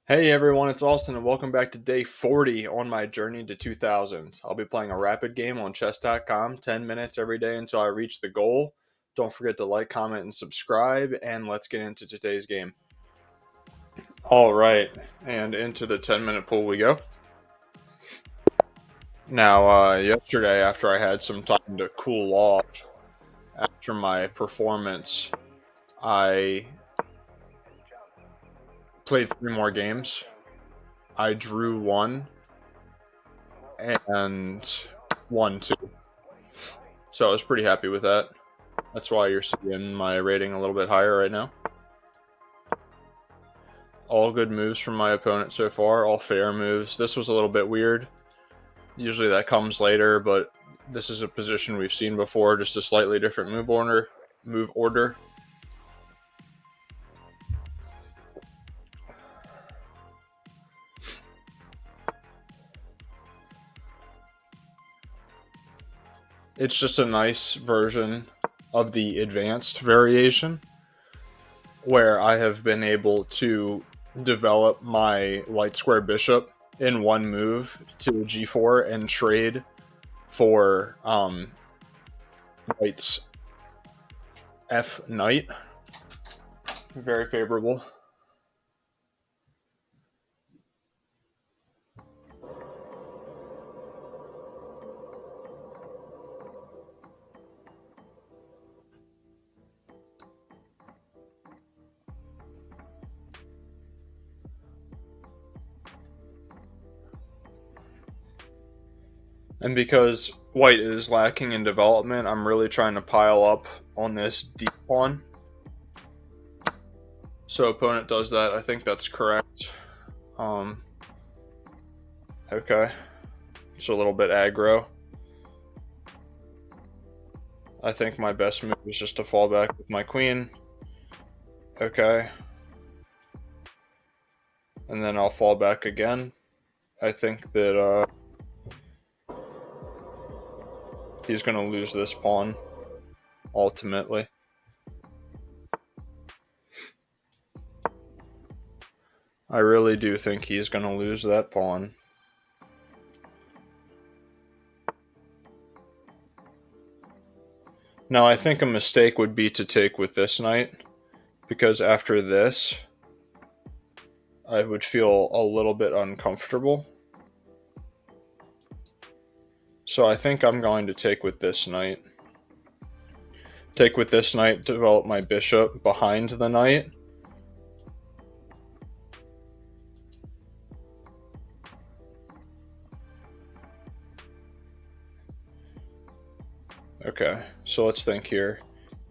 Hey everyone, it's Austin, and welcome back to day 40 on my journey to 2000. I'll be playing a rapid game on chess.com, 10 minutes every day until I reach the goal. Don't forget to like, comment, and subscribe, and let's get into today's game. All right, and into the 10-minute pool we go. Now, yesterday, after I had some time to cool off after my performance, I played 3 more games. I drew one and won two. So I was pretty happy with that. That's why you're seeing my rating a little bit higher right now. All good moves from my opponent so far, all fair moves. This was a little bit weird. Usually that comes later, but this is a position we've seen before, just a slightly different move order. It's just a nice version of the advanced variation where I have been able to develop my light square bishop in one move to g4 and trade for white's f knight. Very favorable. And because white is lacking in development, I'm really trying to pile up on this d pawn. So opponent does that. I think that's correct. Okay. It's a little bit aggro. I think my best move is just to fall back with my queen. Okay. And then I'll fall back again. I think that he's going to lose this pawn, ultimately. I really do think he's going to lose that pawn. Now, I think a mistake would be to take with this knight, because after this, I would feel a little bit uncomfortable. So I think I'm going to take with this knight. Take with this knight, develop my bishop behind the knight. Okay, so let's think here.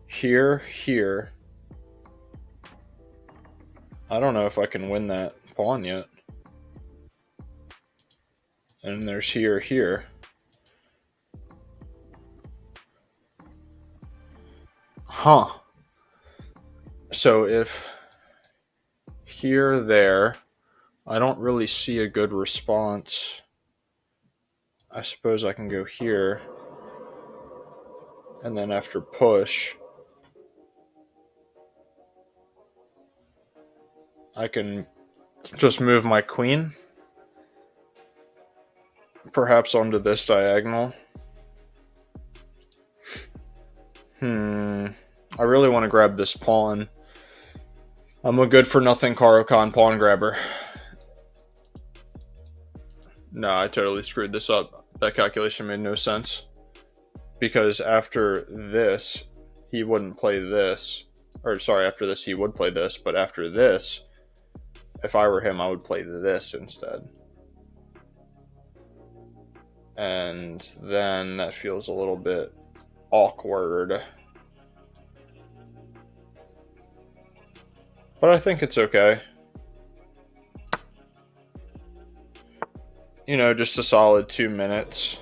Here. I don't know if I can win that pawn yet. And there's here. Huh. So if there, I don't really see a good response. I suppose I can go here. And then after push, I can just move my queen. Perhaps onto this diagonal. I really want to grab this pawn. I'm a good for nothing Caro-Kann pawn grabber. No, I totally screwed this up. That calculation made no sense. Because after this, he wouldn't play this. Or sorry, after this he would play this, but after this, if I were him, I would play this instead. And then that feels a little bit awkward. But I think it's okay. You know, just a solid 2 minutes.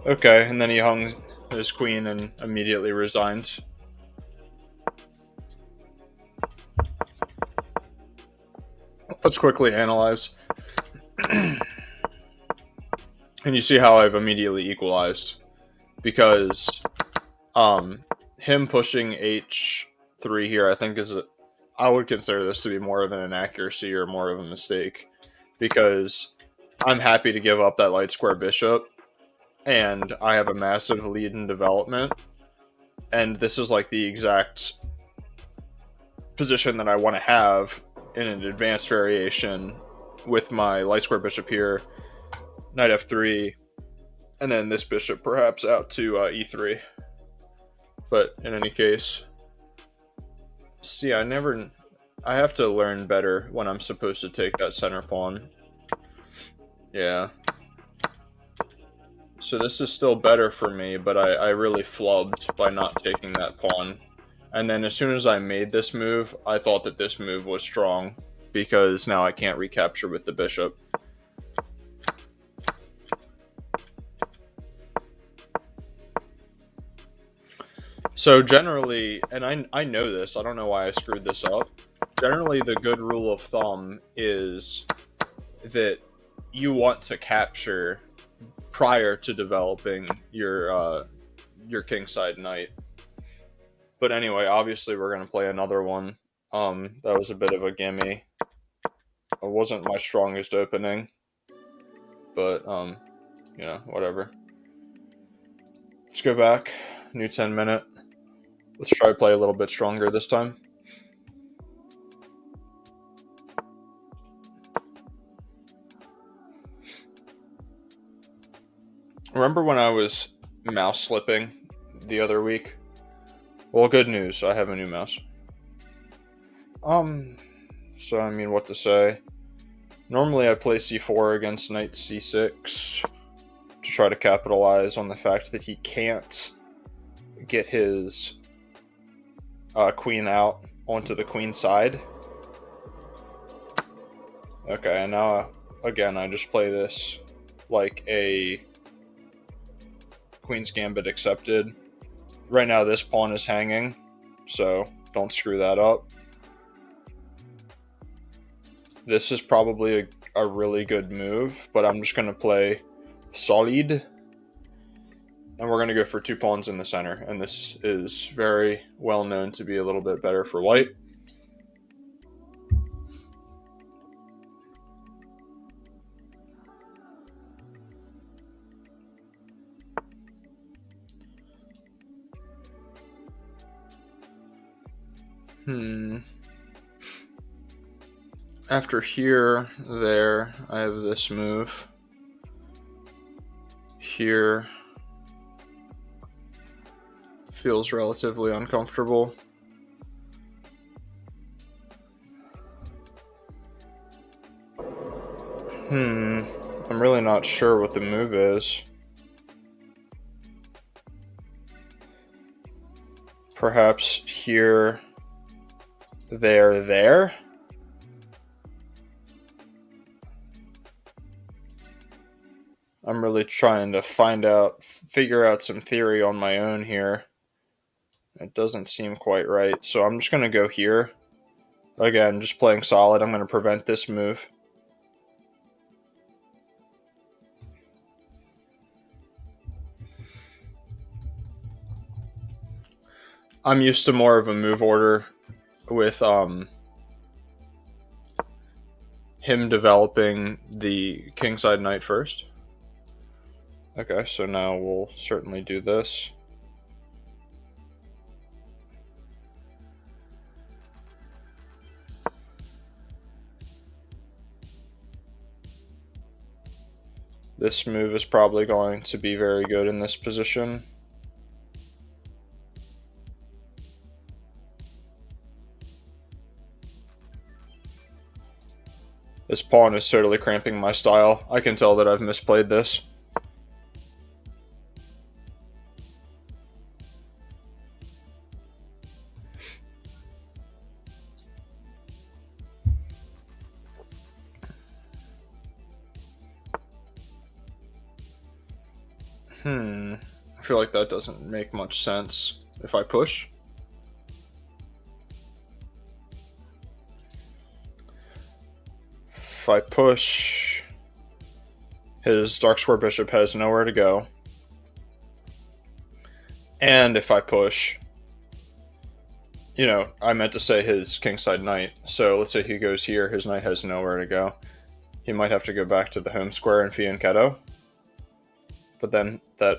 Okay, and then he hung his queen and immediately resigned. Let's quickly analyze. And you see how I've immediately equalized. Because him pushing h3 here, I think, is I would consider this to be more of an inaccuracy or more of a mistake, because I'm happy to give up that light square bishop, and I have a massive lead in development, and this is like the exact position that I want to have in an advanced variation with my light square bishop here, knight f3, and then this bishop perhaps out to e3. But in any case, see, I have to learn better when I'm supposed to take that center pawn. Yeah. So this is still better for me, but I really flubbed by not taking that pawn. And then as soon as I made this move, I thought that this move was strong, because now I can't recapture with the bishop. So generally, and I know this, I don't know why I screwed this up. Generally, the good rule of thumb is that you want to capture prior to developing your kingside knight. But anyway, obviously we're going to play another one. That was a bit of a gimme. It wasn't my strongest opening, but you know, whatever. Let's go back. New 10-minute. Let's try to play a little bit stronger this time. Remember when I was mouse slipping the other week? Well, good news, I have a new mouse. So I mean, what to say? Normally I play c4 against knight c6 to try to capitalize on the fact that he can't get his queen out onto the queen side. Okay, and now, again, I just play this like a Queen's Gambit accepted. Right now this pawn is hanging, so don't screw that up. This is probably a really good move, but I'm just going to play solid. And we're going to go for 2 pawns in the center, and this is very well known to be a little bit better for white. After here, there, I have this move. Here feels relatively uncomfortable. I'm really not sure what the move is. Perhaps here, there, there? I'm really trying to figure out some theory on my own here. It doesn't seem quite right, so I'm just going to go here. Again, just playing solid. I'm going to prevent this move. I'm used to more of a move order with him developing the kingside knight first. Okay, so now we'll certainly do this. This move is probably going to be very good in this position. This pawn is totally cramping my style. I can tell that I've misplayed this. I feel like that doesn't make much sense if I push. If I push, his dark square bishop has nowhere to go. And if I push, I meant to say his kingside knight. So let's say he goes here, his knight has nowhere to go. He might have to go back to the home square in fianchetto. But then that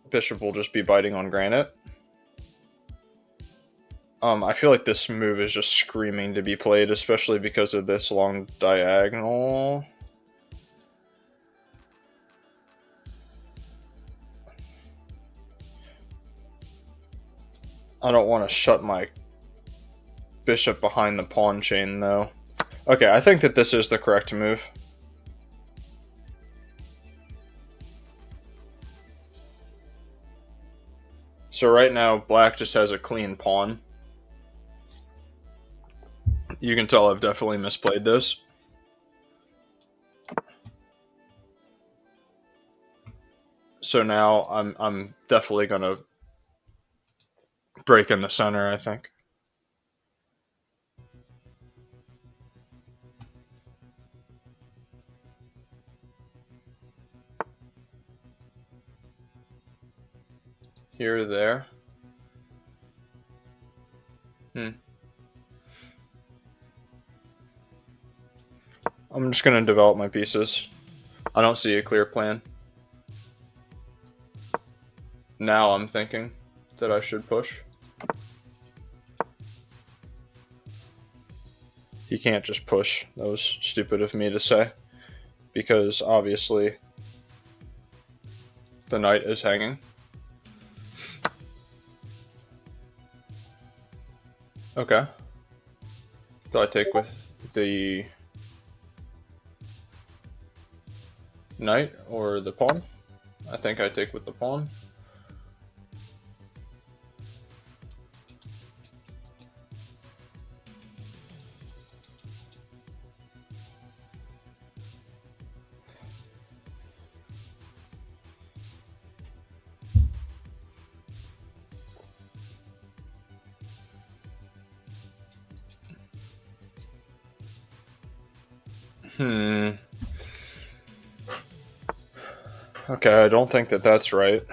bishop will just be biting on granite. I feel like this move is just screaming to be played, especially because of this long diagonal. I don't want to shut my bishop behind the pawn chain, though. Okay, I think that this is the correct move. So right now, black just has a clean pawn. You can tell I've definitely misplayed this. So now I'm definitely gonna break in the center, I think. Here or there. I'm just gonna develop my pieces. I don't see a clear plan. Now I'm thinking that I should push. He can't just push. That was stupid of me to say. Because obviously the knight is hanging. Okay. Do I take with the knight or the pawn? I think I take with the pawn. Okay, I don't think that that's right.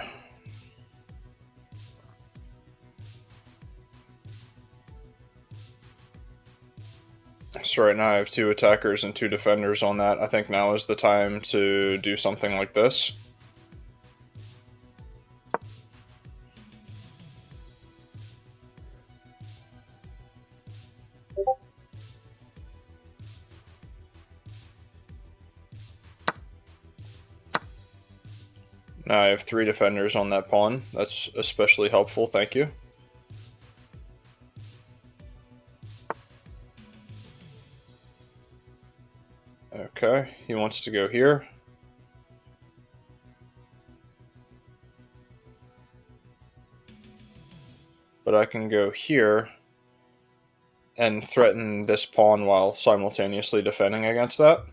So right now I have 2 attackers and 2 defenders on that. I think now is the time to do something like this. Now I have 3 defenders on that pawn. That's especially helpful, thank you. Okay, he wants to go here. But I can go here and threaten this pawn while simultaneously defending against that.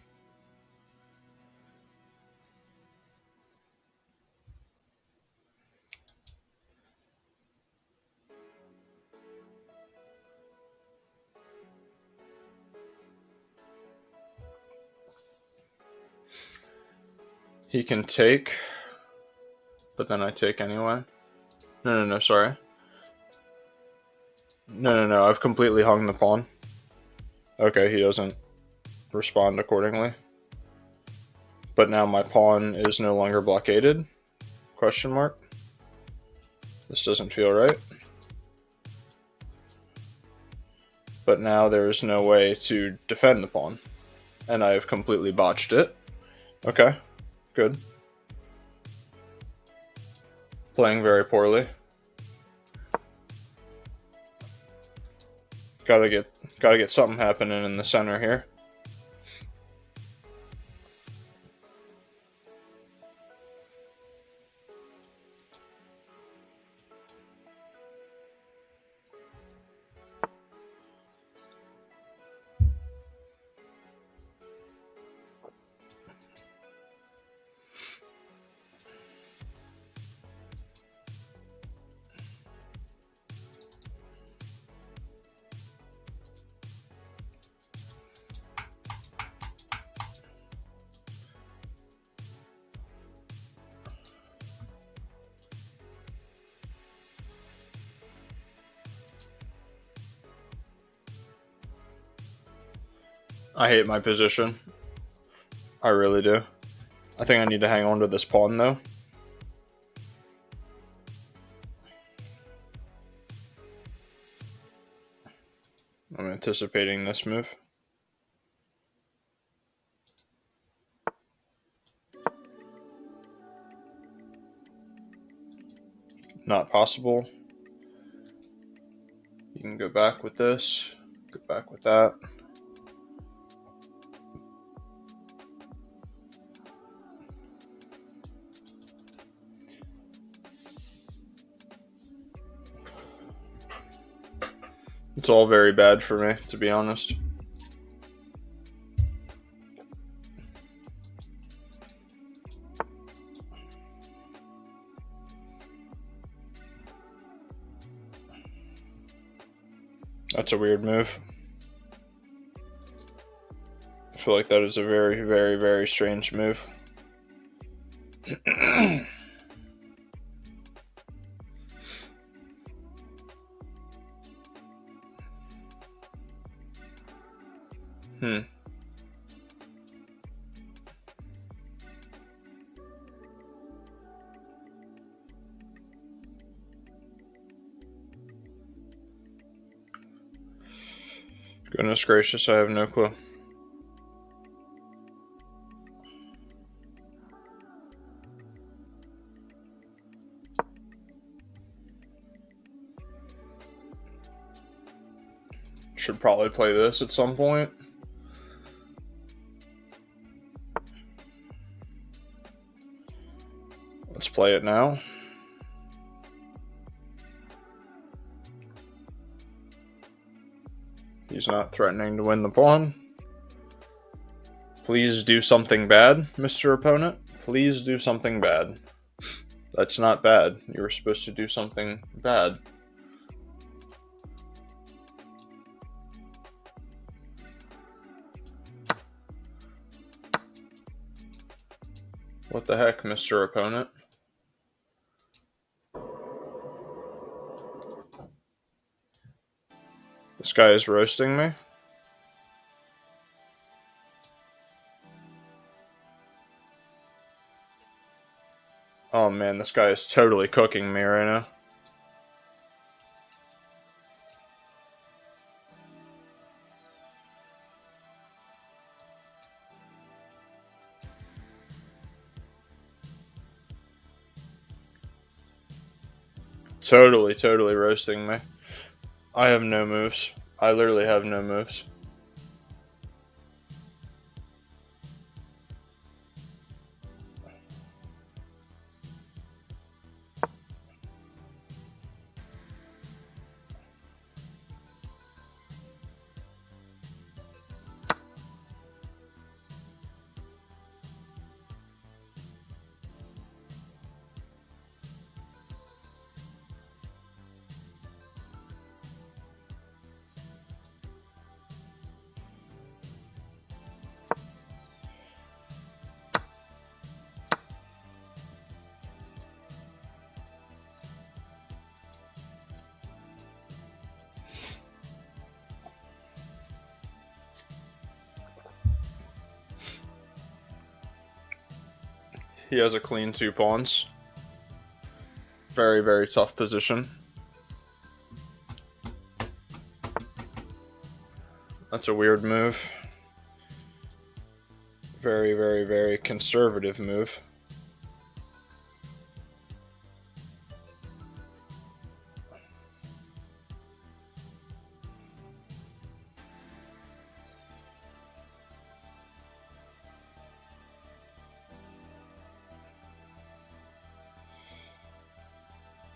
He can take, but then I take anyway. No, sorry. No, I've completely hung the pawn. Okay, he doesn't respond accordingly. But now my pawn is no longer blockaded? Question mark. This doesn't feel right. But now there is no way to defend the pawn. And I have completely botched it. Okay, good. Playing very poorly. Gotta get something happening in the center here. I hate my position. I really do. I think I need to hang on to this pawn, though. I'm anticipating this move. Not possible. You can go back with this. Go back with that. It's all very bad for me, to be honest. That's a weird move. I feel like that is a very, very, very strange move. Goodness gracious, I have no clue. Should probably play this at some point. Let's play it now. He's not threatening to win the pawn. Please do something bad, Mr. Opponent. Please do something bad. That's not bad. You were supposed to do something bad. What the heck, Mr. Opponent? This guy is roasting me. Oh man, this guy is totally cooking me right now. Totally roasting me. I have no moves. I literally have no moves. He has a clean 2 pawns. Very, very tough position. That's a weird move. Very, very, very conservative move.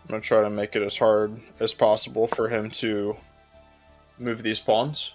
I'm going to try to make it as hard as possible for him to move these pawns.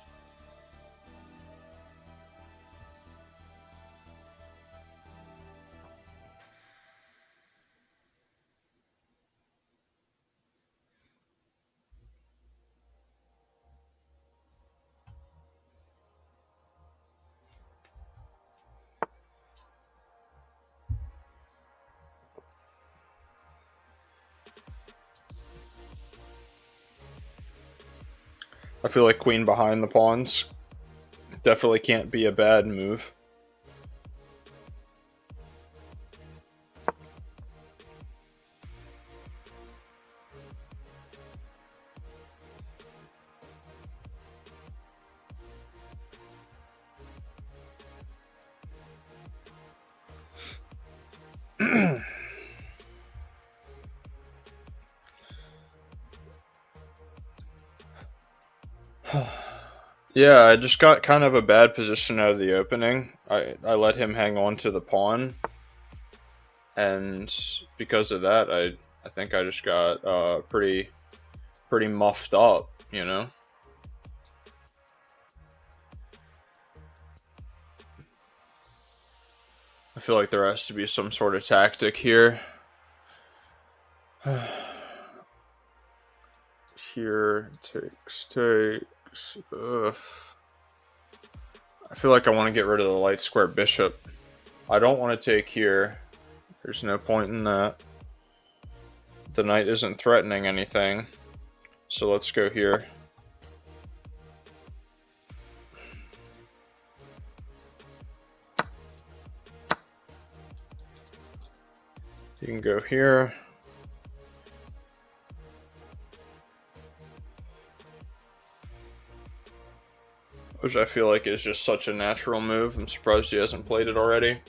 I feel like queen behind the pawns Definitely can't be a bad move. Yeah, I just got kind of a bad position out of the opening. I let him hang on to the pawn, and because of that, I think I just got pretty muffed up, you know. I feel like there has to be some sort of tactic here. Here takes. Ugh. I feel like I want to get rid of the light square bishop. I don't want to take here. There's no point in that. The knight isn't threatening anything. So let's go here. You can go here. Which I feel like is just such a natural move. I'm surprised he hasn't played it already.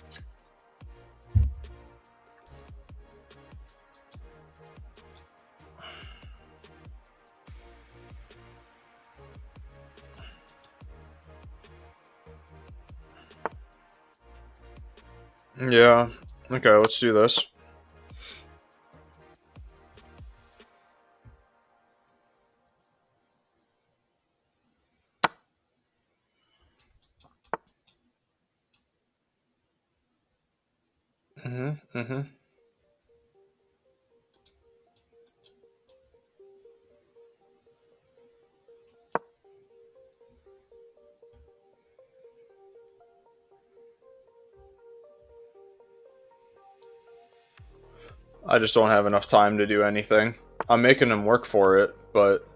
Yeah. Okay, let's do this. I just don't have enough time to do anything. I'm making him work for it, but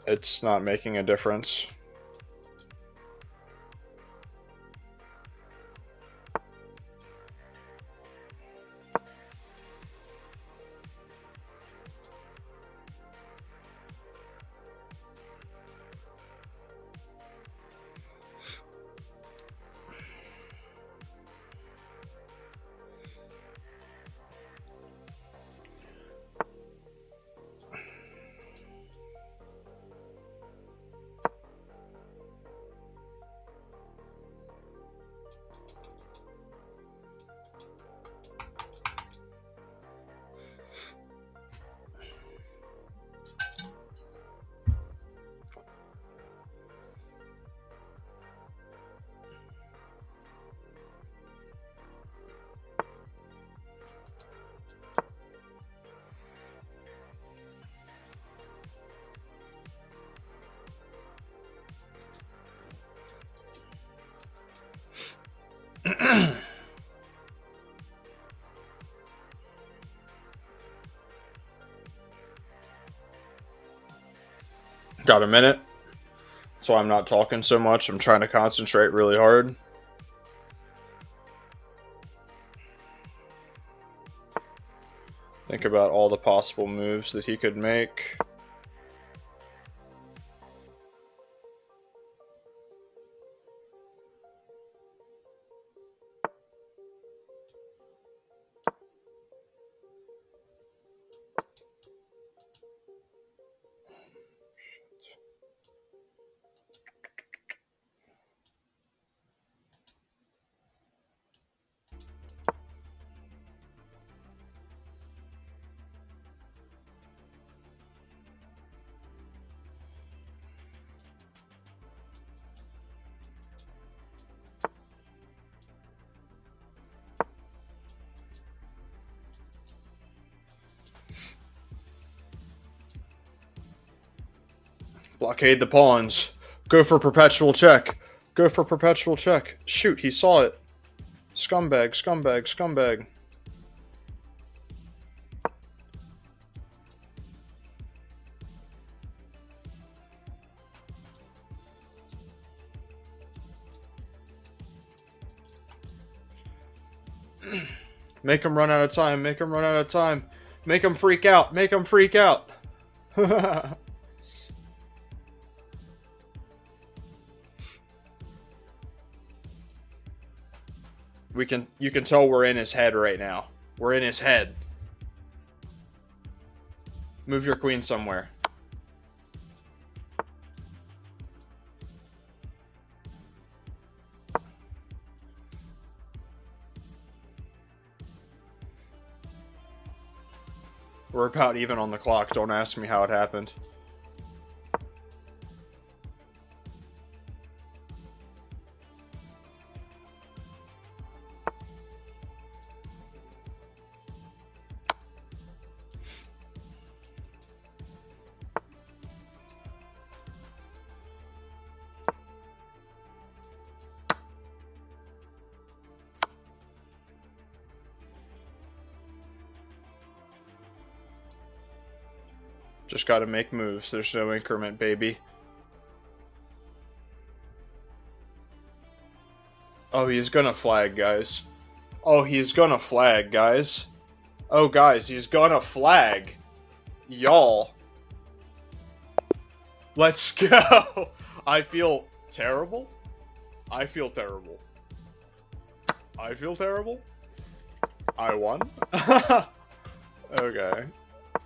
it's not making a difference. Got a minute? So I'm not talking so much. I'm trying to concentrate really hard. Think about all the possible moves that he could make. Blockade the pawns. Go for perpetual check. Go for perpetual check. Shoot, he saw it. Scumbag, scumbag, scumbag. Make him run out of time. Make him run out of time. Make him freak out. Make him freak out. You can tell we're in his head right now. We're in his head. Move your queen somewhere. We're about even on the clock. Don't ask me how it happened. Just gotta make moves. There's no increment, baby. Oh, he's gonna flag, guys. Oh, he's gonna flag, guys. Oh, guys, he's gonna flag. Y'all. Let's go. I feel terrible. I feel terrible. I feel terrible. I won. Okay.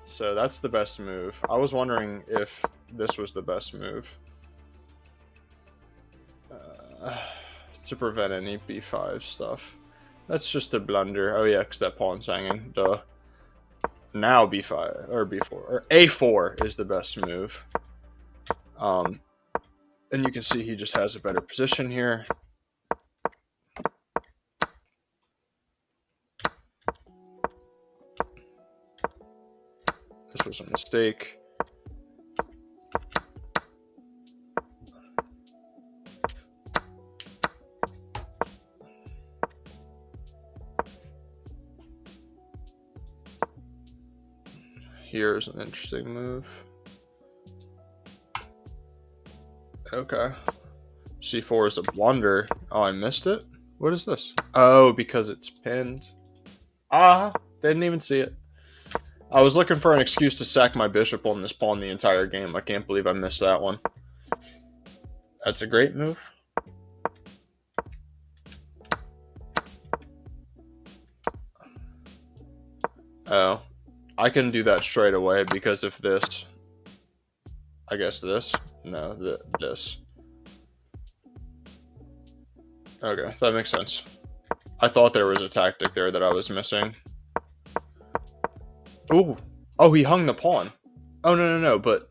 So that's the best move. I was wondering if this was the best move. To prevent any b5 stuff. That's just a blunder. Oh yeah, because that pawn's hanging. Duh. Now b5, or b4, or a4 is the best move. And you can see he just has a better position here. This was a mistake. Here's an interesting move. Okay. C4 is a blunder. Oh, I missed it? What is this? Oh, because it's pinned. Ah, didn't even see it. I was looking for an excuse to sack my bishop on this pawn the entire game. I can't believe I missed that one. That's a great move. Oh. I can do that straight away because if this... I guess this? No, this. Okay, that makes sense. I thought there was a tactic there that I was missing. Ooh. Oh, he hung the pawn. Oh, no, but...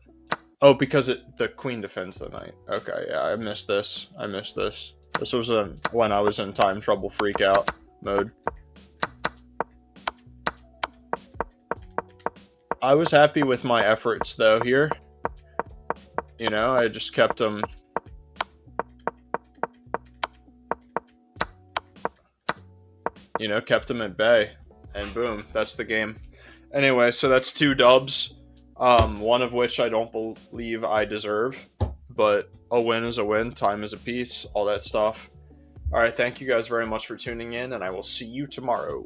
Oh, because the queen defends the knight. Okay, yeah, I missed this. I missed this. This was when I was in time trouble freak out mode. I was happy with my efforts, though, here. You know, I just kept them... You know, kept them at bay. And boom, that's the game. Anyway, so that's 2 dubs. One of which I don't believe I deserve. But a win is a win. Time is a piece. All that stuff. Alright, thank you guys very much for tuning in. And I will see you tomorrow.